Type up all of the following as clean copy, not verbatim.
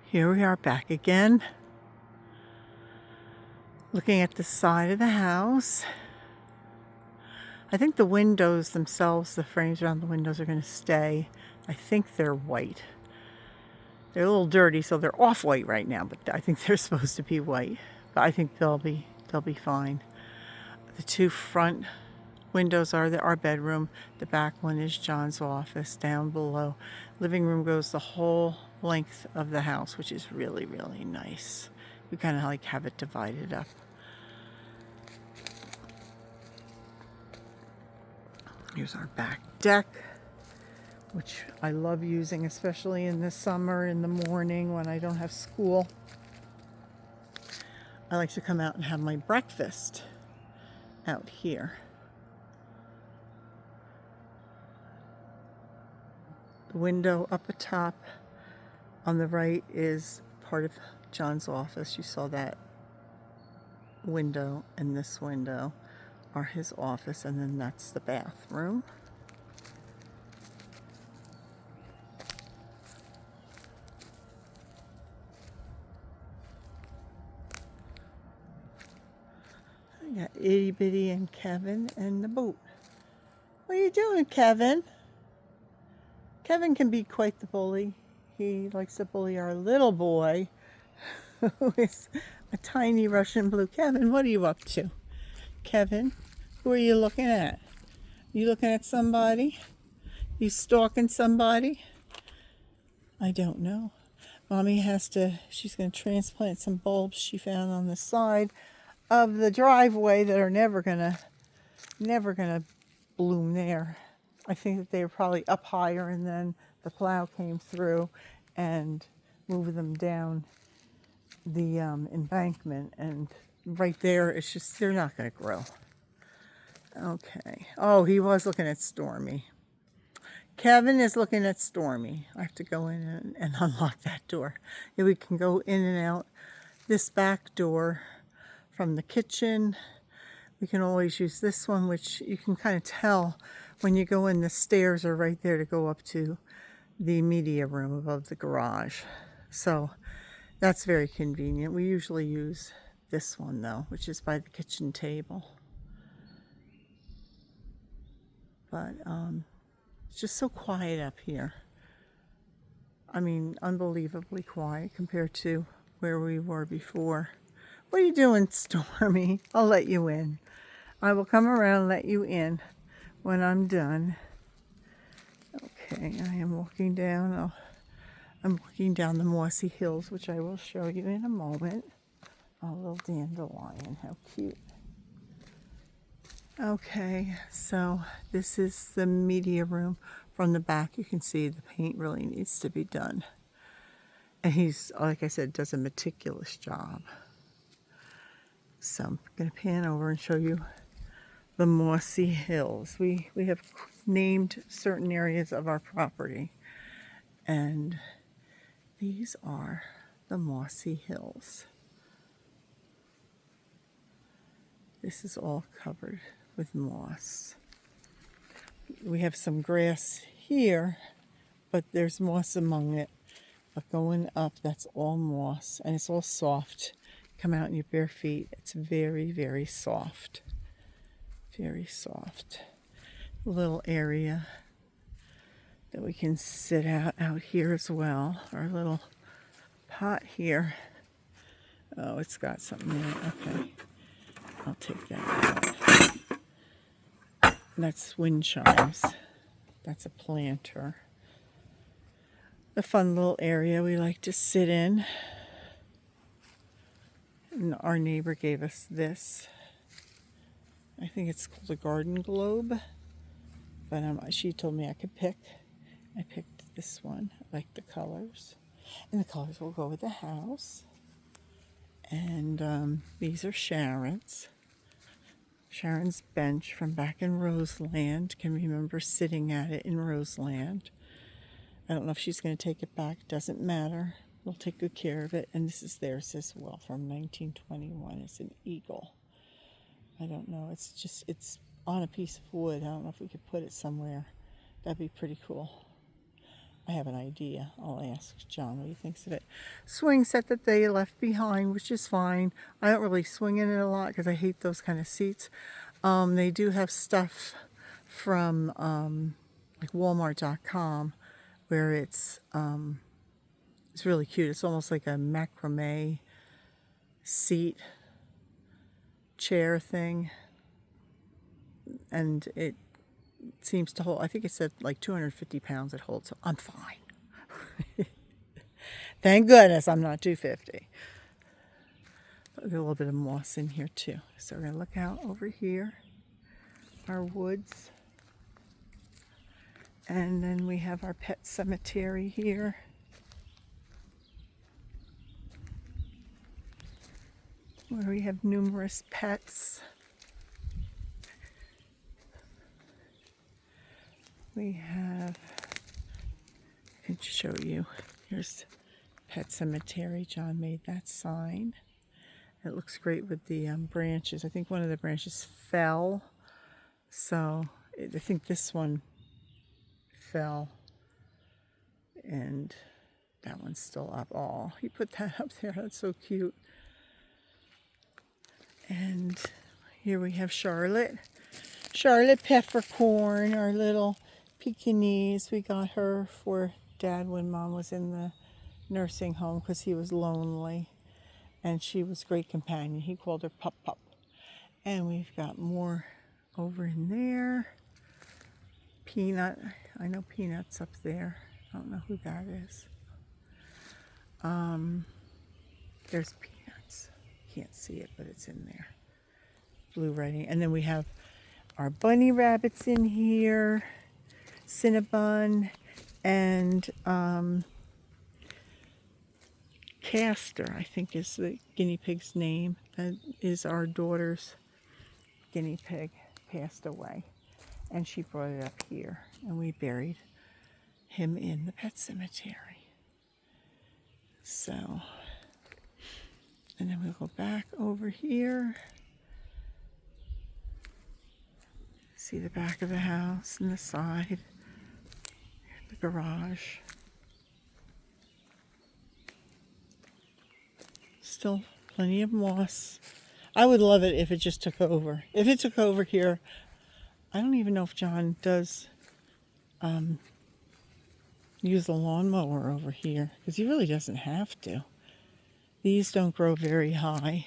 Here we are back again, looking at the side of the house. I think the windows themselves, the frames around the windows are going to stay. I think they're white. They're a little dirty, so they're off-white right now, but I think they're supposed to be white. But I think they'll be fine. The two front windows are our bedroom. The back one is John's office down below. Living room goes the whole length of the house, which is really, really nice. We kind of like have it divided up. Here's our back deck, which I love using, especially in the summer in the morning when I don't have school. I like to come out and have my breakfast out here. The window up atop on the right is part of John's office. You saw that window, and this window are his office, and then that's the bathroom. I got Itty Bitty and Kevin and the boat. What are you doing, Kevin? Kevin can be quite the bully. He likes to bully our little boy, who is a tiny Russian blue. Kevin, what are you up to? Kevin, who are you looking at? You looking at somebody? You stalking somebody? I don't know. Mommy she's going to transplant some bulbs she found on the side of the driveway that are never gonna bloom there. I think that they were probably up higher, and then the plow came through and moved them down the embankment, and right there it's just, they're not going to grow. Okay. Oh, he was looking at Stormy. Kevin is looking at Stormy. I have to go in and unlock that door. Yeah, we can go in and out this back door from the kitchen. We can always use this one, which you can kind of tell when you go in. The stairs are right there to go up to the media room above the garage. So that's very convenient. We usually use this one though, which is by the kitchen table. But it's just so quiet up here. I mean, unbelievably quiet compared to where we were before. What are you doing, Stormy? I'll let you in. I will come around and let you in when I'm done. Okay, I am walking down. I'm walking down the mossy hills, which I will show you in a moment. A little dandelion, how cute. Okay, so this is the media room. From the back, you can see the paint really needs to be done. And he's, like I said, does a meticulous job. So I'm going to pan over and show you the mossy hills. We have named certain areas of our property, and these are the mossy hills. This is all covered with moss. We have some grass here, but there's moss among it. But going up, that's all moss, and it's all soft. Come out in your bare feet. It's very, very soft. Very soft. Little area that we can sit out here as well. Our little pot here. Oh, it's got something in it. Okay. I'll take that out. That's wind chimes. That's a planter. A fun little area we like to sit in. And our neighbor gave us this. I think it's called a garden globe. But she told me I could pick. I picked this one. I like the colors. And the colors will go with the house. And these are Sharon's. Sharon's bench from back in Roseland. Can remember sitting at it in Roseland. I don't know if she's going to take it back. Doesn't matter. We'll take good care of it. And this is theirs as well, from 1921. It's an eagle. I don't know. It's on a piece of wood. I don't know if we could put it somewhere. That'd be pretty cool. I have an idea. I'll ask John what he thinks of it. Swing set that they left behind, which is fine. I don't really swing in it a lot because I hate those kind of seats. They do have stuff from like Walmart.com where it's really cute. It's almost like a macrame seat chair thing, and it seems to hold, I think it said like 250 pounds it holds, so I'm fine. Thank goodness I'm not 250. But there's a little bit of moss in here too. So we're going to look out over here, our woods. And then we have our pet cemetery here. Where we have numerous pets. We have, I can show you, here's Pet Cemetery. John made that sign. It looks great with the branches. I think one of the branches fell, so I think this one fell, and that one's still up. Oh, he put that up there. That's so cute. And here we have Charlotte. Charlotte Peppercorn, our little Pekingese. We got her for Dad when Mom was in the nursing home because he was lonely. And she was a great companion. He called her Pup Pup. And we've got more over in there. Peanut. I know Peanut's up there. I don't know who that is. There's Peanuts. Can't see it, but it's in there. Blue writing. And then we have our bunny rabbits in here. Cinnabon and Castor, I think is the guinea pig's name. That is our daughter's guinea pig, passed away. And she brought it up here. And we buried him in the pet cemetery. So, and then we'll go back over here. See the back of the house and the side, the garage. Still plenty of moss. I would love it if it just took over. If it took over here, I don't even know if John does use the lawnmower over here, because he really doesn't have to. These don't grow very high.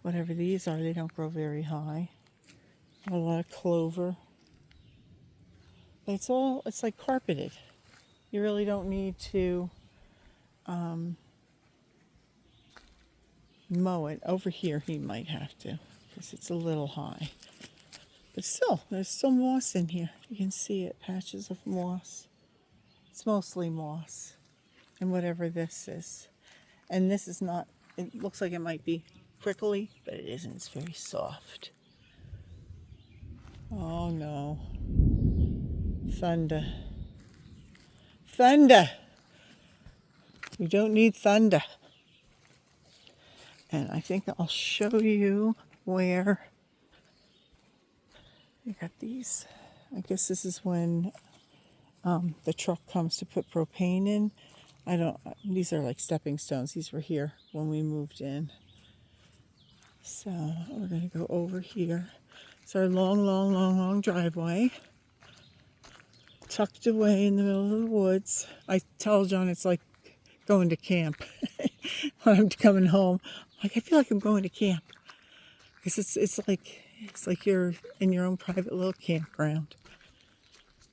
Whatever these are, they don't grow very high. A lot of clover. But it's like carpeted. You really don't need to mow it. Over here he might have to, because it's a little high. But still, there's still moss in here. You can see it, patches of moss. It's mostly moss. And whatever this is. And this is not, it looks like it might be prickly, but it isn't. It's very soft. Oh no. Thunder. Thunder! We don't need thunder. And I think I'll show you where you got these. I guess this is when the truck comes to put propane in. These are like stepping stones. These were here when we moved in. So we're going to go over here. It's our long driveway. Tucked away in the middle of the woods. I tell John it's like going to camp. When I'm coming home, I feel like I'm going to camp. Because it's like you're in your own private little campground.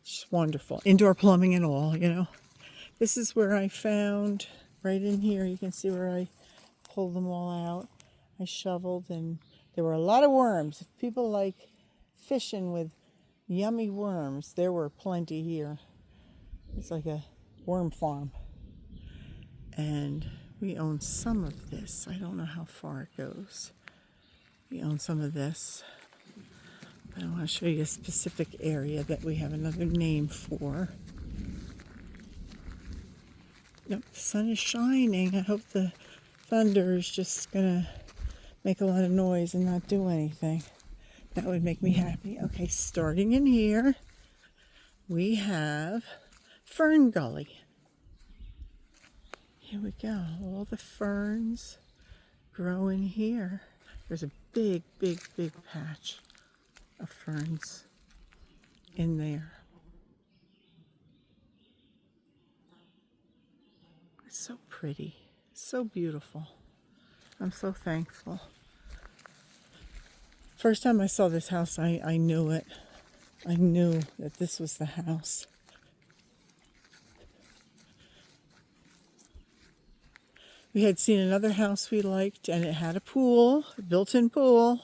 It's just wonderful. Indoor plumbing and all, you know. This is where I found, right in here, you can see where I pulled them all out. I shoveled, and there were a lot of worms. If people like fishing with yummy worms, there were plenty here. It's like a worm farm. And we own some of this. I don't know how far it goes. We own some of this. But I want to show you a specific area that we have another name for. Yep, the sun is shining. I hope the thunder is just going to make a lot of noise and not do anything. That would make me happy. Okay, starting in here, we have Fern Gully. Here we go. All the ferns growing here. There's a big, big, big patch of ferns in there. It's so pretty, so beautiful. I'm so thankful. First time I saw this house, I knew it. I knew that this was the house. We had seen another house we liked, and it had a pool, a built-in pool,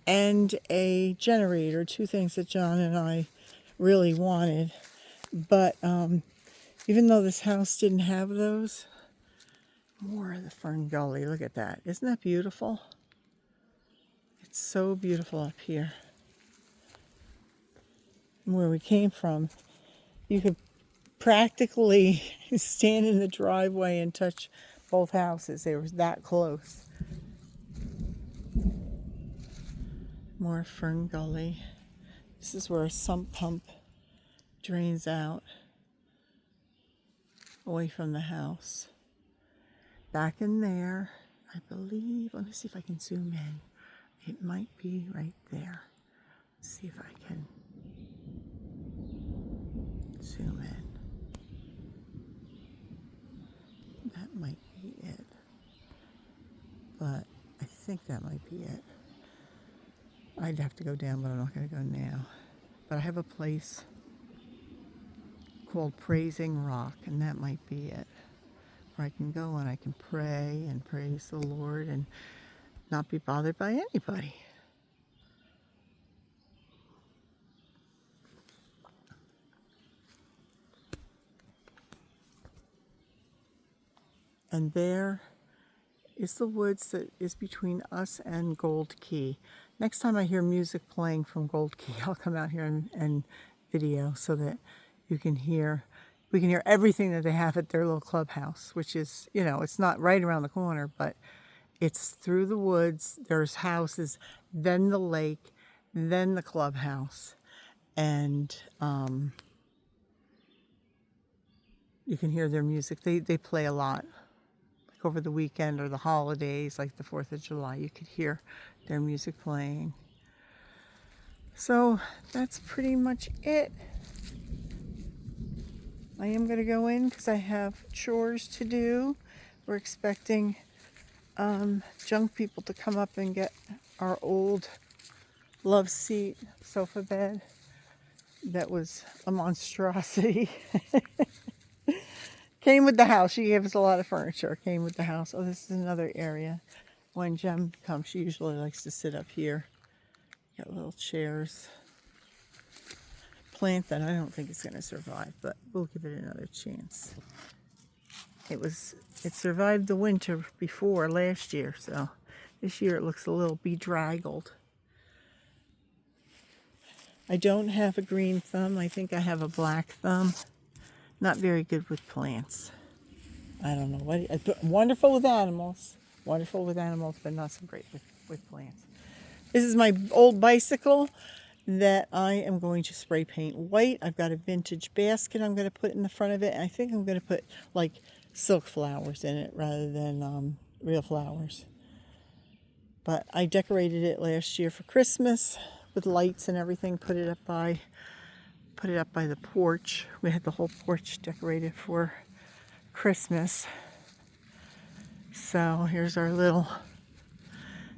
and a generator, two things that John and I really wanted. But even though this house didn't have those, more of the Fern Gully. Look at that. Isn't that beautiful? It's so beautiful up here. And where we came from, you could practically stand in the driveway and touch both houses. They were that close. More Fern Gully. This is where a sump pump drains out away from the house. Back in there, I believe, let me see if I can zoom in. It might be right there. Let's see if I can zoom in. That might be it. But I think that might be it. I'd have to go down, but I'm not going to go now. But I have a place called Praising Rock, and that might be it. Where I can go and I can pray and praise the Lord and not be bothered by anybody. And there is the woods that is between us and Gold Key. Next time I hear music playing from Gold Key, I'll come out here and video so that we can hear everything that they have at their little clubhouse, which is, it's not right around the corner, but it's through the woods. There's houses, then the lake, then the clubhouse. And you can hear their music. They play a lot. Like over the weekend or the holidays, like the 4th of July, you could hear their music playing. So that's pretty much it. I am going to go in because I have chores to do. We're expecting junk people to come up and get our old love seat sofa bed that was a monstrosity. Came with the house. She gave us a lot of furniture. Came with the house. Oh, this is another area. When Jem comes, she usually likes to sit up here. Got little chairs. Plant that I don't think it's going to survive, but we'll give it another chance. It survived the winter before last year, so this year it looks a little bedraggled. I don't have a green thumb. I think I have a black thumb. Not very good with plants. I don't know. Wonderful with animals. Wonderful with animals, but not so great with plants. This is my old bicycle that I am going to spray paint white. I've got a vintage basket I'm going to put in the front of it. And I think I'm going to put like silk flowers in it rather than real flowers. But I decorated it last year for Christmas with lights and everything. Put it up by the porch. We had the whole porch decorated for Christmas. So here's our little,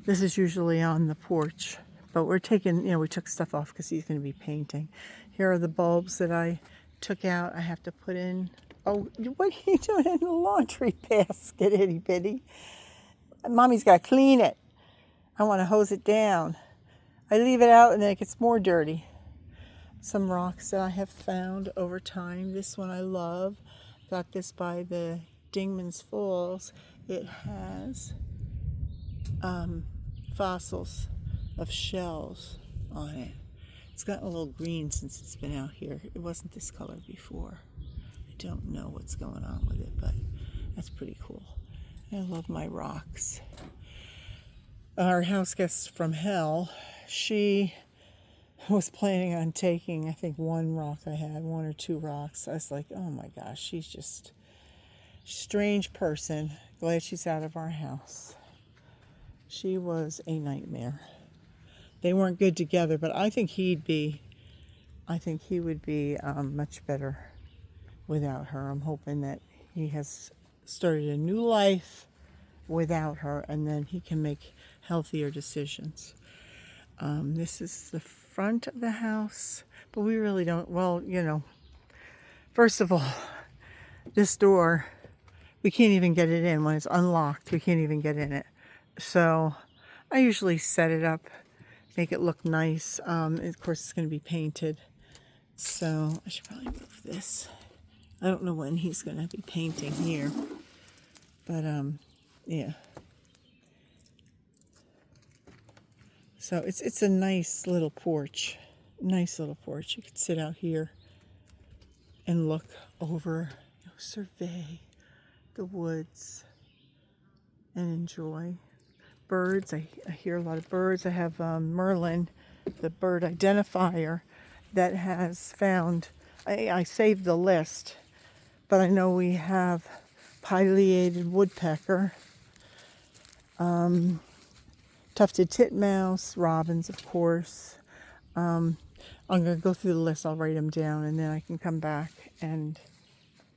this is usually on the porch, but we're taking, we took stuff off because he's going to be painting. Here are the bulbs that I took out. I have to put in, oh, what are you doing in the laundry basket, itty bitty? Mommy's got to clean it. I want to hose it down. I leave it out and then it gets more dirty. Some rocks that I have found over time. This one I love. Got this by the Dingman's Falls. It has fossils of shells on it. It's gotten a little green since it's been out here. It wasn't this color before. I don't know what's going on with it, but that's pretty cool. I love my rocks. Our house guest from hell, she was planning on taking, I think, one rock I had, one or two rocks. I was like, oh my gosh, she's just a strange person. Glad she's out of our house. She was a nightmare. They weren't good together, but I think he would be much better without her. I'm hoping that he has started a new life without her, and then he can make healthier decisions. This is the front of the house, but we really don't, well, first of all, this door, we can't even get it in. When it's unlocked, we can't even get in it. So I usually set it up, make it look nice. Of course, it's going to be painted. So I should probably move this. I don't know when he's going to be painting here. But, yeah. So it's a nice little porch. Nice little porch. You could sit out here and look over, survey the woods and enjoy birds. I hear a lot of birds. I have Merlin, the bird identifier, that has found, I saved the list, but I know we have pileated woodpecker, tufted titmouse, robins, of course. I'm going to go through the list. I'll write them down, and then I can come back and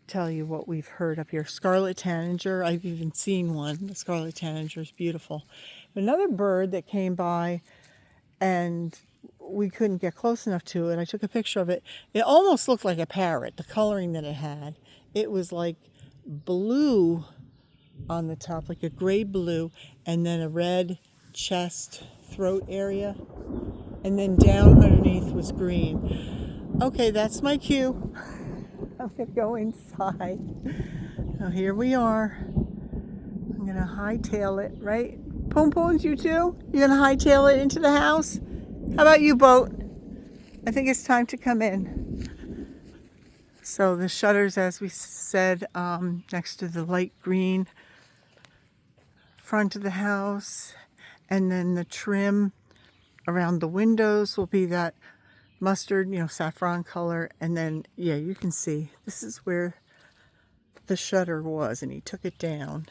tell you what we've heard up here. Scarlet tanager. I've even seen one. The scarlet tanager is beautiful. Another bird that came by, and we couldn't get close enough to it. I took a picture of it. It almost looked like a parrot, the coloring that it had. It was like blue on the top, like a gray blue, and then a red chest, throat area, and then down underneath was green. Okay, that's my cue. I'm gonna go inside. Now here we are. I'm gonna hightail it, right? Poon Poons, you too? You're gonna hightail it into the house? How about you, boat? I think it's time to come in. So the shutters, as we said, next to the light green front of the house, and then the trim around the windows will be that mustard, saffron color. And then, yeah, you can see this is where the shutter was, and he took it down.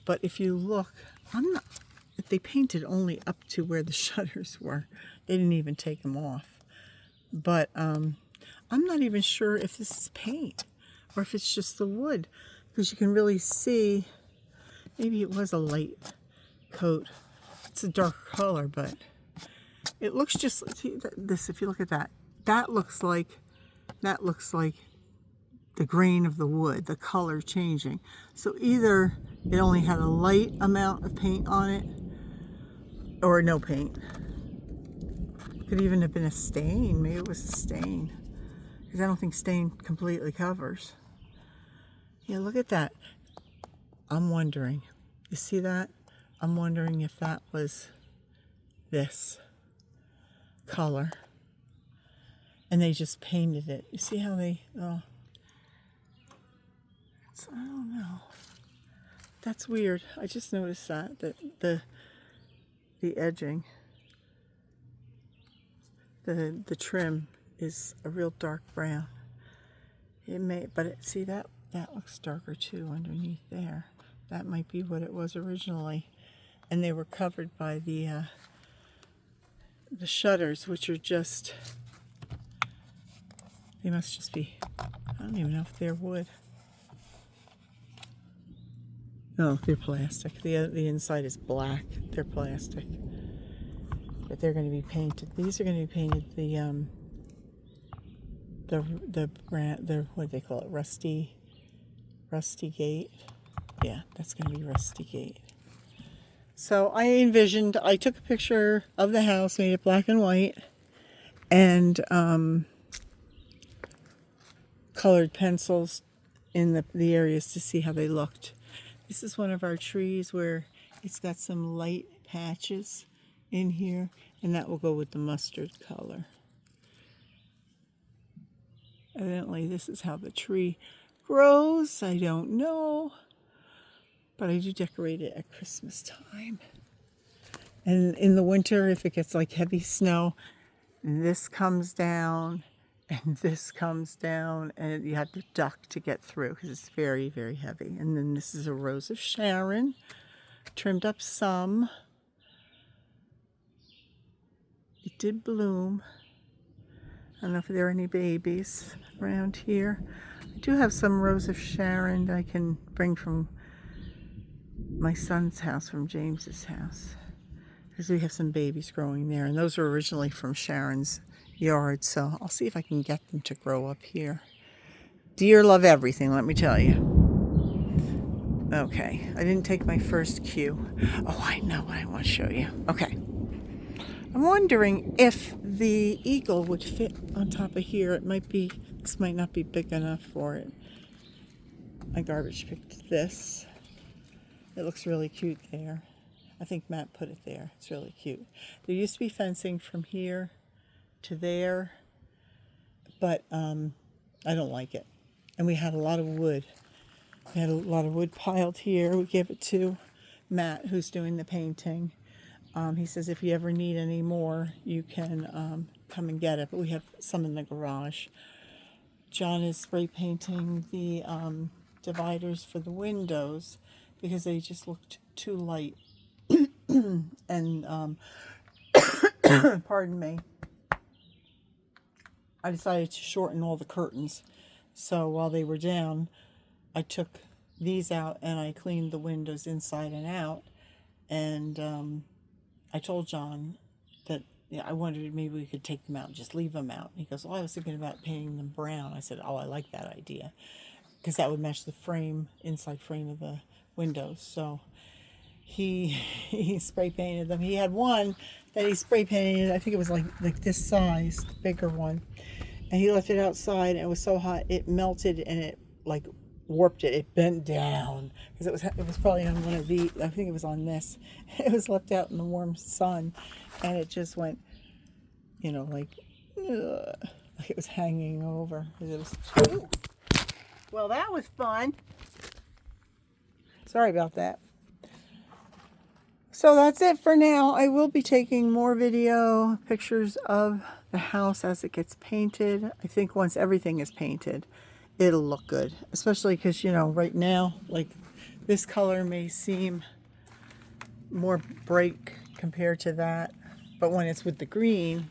But if you look, they painted only up to where the shutters were. They didn't even take them off. But I'm not even sure if this is paint or if it's just the wood, because you can really see, maybe it was a light coat. It's a dark color, but it looks just, see this, if you look at that, that looks like the grain of the wood, the color changing. So either it only had a light amount of paint on it, or no paint. Could even have been a stain. Maybe it was a stain, because I don't think stain completely covers. Yeah, look at that. I'm wondering, you see that? I'm wondering if that was this color, and they just painted it. You see how they, I don't know. That's weird. I just noticed that the edging, the trim is a real dark brown. It may, but see that looks darker too underneath there. That might be what it was originally, and they were covered by the shutters, which are just, they must just be, I don't even know if they're wood. No, they're plastic. The inside is black. They're plastic, but they're going to be painted. These are going to be painted the what do they call it? Rusty Gate. Yeah, that's going to be Rusty Gate. So I took a picture of the house, made it black and white, and colored pencils in the areas to see how they looked. This is one of our trees where it's got some light patches in here, and that will go with the mustard color. Evidently, this is how the tree grows. I don't know, but I do decorate it at Christmas time. And in the winter, if it gets like heavy snow, this comes down, and this comes down, and you have to duck to get through because it's very, very heavy. And then this is a Rose of Sharon, trimmed up some. It did bloom. I don't know if there are any babies around here. I do have some Rose of Sharon that I can bring from my son's house, from James's house, because we have some babies growing there, and those were originally from Sharon's yard, so I'll see if I can get them to grow up here. Deer love everything, let me tell you. Okay, I didn't take my first cue. Oh, I know what I want to show you. Okay. I'm wondering if the eagle would fit on top of here. It might be, this might not be big enough for it. I garbage picked this. It looks really cute there. I think Matt put it there. It's really cute. There used to be fencing from here to there, but I don't like it. And we had a lot of wood. We had a lot of wood piled here. We gave it to Matt, who's doing the painting. He says if you ever need any more, you can come and get it. But we have some in the garage. John is spray painting the dividers for the windows because they just looked too light. And pardon me, I decided to shorten all the curtains. So while they were down, I took these out and I cleaned the windows inside and out. And I told John that I wondered maybe we could take them out and just leave them out. He goes, oh, I was thinking about painting them brown. I said, oh, I like that idea, because that would match the frame, inside frame of the windows. So he spray painted them. He had one that he spray painted, I think it was like this size, the bigger one. And he left it outside, and it was so hot it melted, and it like warped it. It bent down because it was probably on one of these. I think it was on this. It was left out in the warm sun, and it just went, like it was hanging over. It was, ooh. Well, that was fun. Sorry about that. So that's it for now. I will be taking more video pictures of the house as it gets painted. I think once everything is painted, it'll look good, especially because right now, like, this color may seem more bright compared to that, but when it's with the green,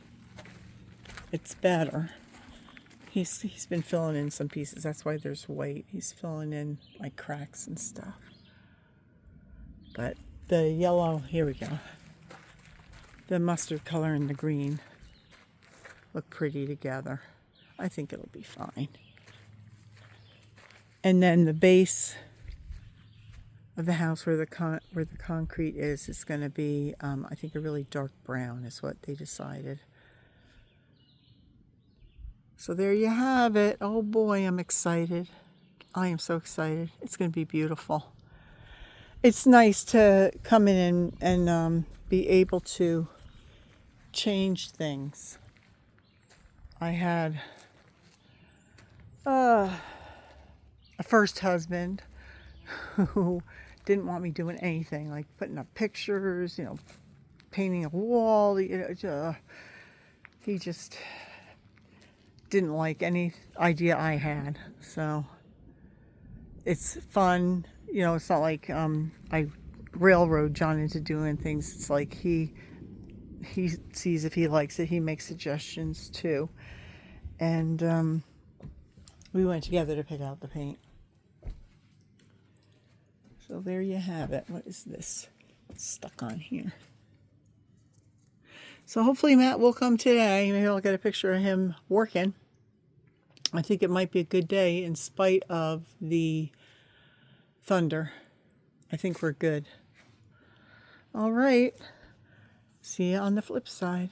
it's better. He's been filling in some pieces. That's why there's white. He's filling in like cracks and stuff. But the yellow, here we go. The mustard color and the green look pretty together. I think it'll be fine. And then the base of the house where the concrete is going to be, I think, a really dark brown is what they decided. So there you have it. Oh boy, I'm excited. I am so excited. It's going to be beautiful. It's nice to come in and be able to change things. I had a first husband who didn't want me doing anything, like putting up pictures, painting a wall. He just didn't like any idea I had. So it's fun. It's not like I railroad John into doing things. It's like he sees if he likes it. He makes suggestions too. And we went together to pick out the paint. So there you have it. What is this? It's stuck on here. So hopefully Matt will come today. Maybe I'll get a picture of him working. I think it might be a good day in spite of the thunder. I think we're good. All right. See you on the flip side.